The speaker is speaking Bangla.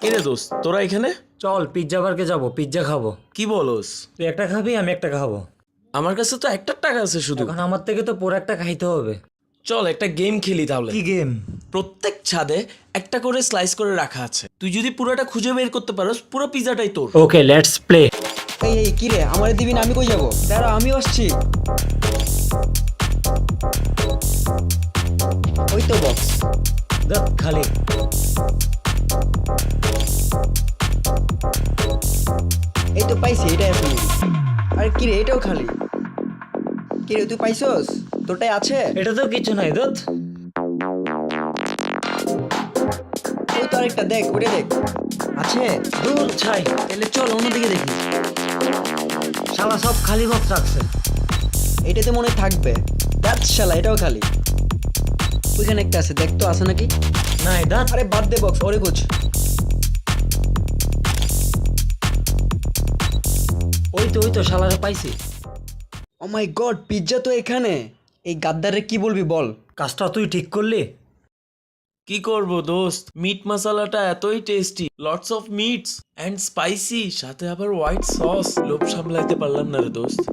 কিরে দোস্ত, তোরা এখানে? চল পিৎজা বার্গে যাবো, পিৎজা খাবো। কি বলস? তুই একটা খাবি, আমি একটা খাবো। আমার কাছে তো একটা টাকা আছে শুধু। এখন আমার থেকে তো পুরো একটা খাইতে হবে। চল একটা গেম খেলি তাহলে। কি গেম? প্রত্যেক ছাদে একটা করে স্লাইস করে রাখা আছে, তুই যদি পুরোটা খুঁজে বের করতে পারোস পুরো পিজাটাই তোর। ওকে, লেটস প্লে। এই এই কি রে, আমারে দিবি না? আমি কই যাবো? দাঁড়া, আমিও আসছি। ওই তো বক্স। দেখ খালি। এই তো পাইছি, এটা এখন নিবি। আরে কি রে, এটাও খালি। কি রে, তুই পাইছস? তোরটাই আছে? এটা তো কিছু নাই দোত। ওই তো আরেকটা, দেখ ওটা দেখ। আছে? দূর ছাই। তাহলে চল অন্যদিকে দেখি। শালা সব খালি বক্স রাখছে। এটাতে মনে হয় থাকবে। দেখ শালা, এটাও খালি। ওইখানে একটা আছে, দেখ তো আছে নাকি। নাই দাঁত। আরে বাদ দে বক্স, ওরে কুছ। ওই তো শালারে পাইছি। ও মাই গড, পিৎজা তো এখানে। এই গাদ্দারে কি বলবি বল। কাজটা তুই ঠিক করলি? কি করব দোস্ত, মিট মশলাটা এতই tasty, lots of meats and spicy, সাথে আবার হোয়াইট সস, লোভ সামলাইতে পারলাম না রে দোস্ত।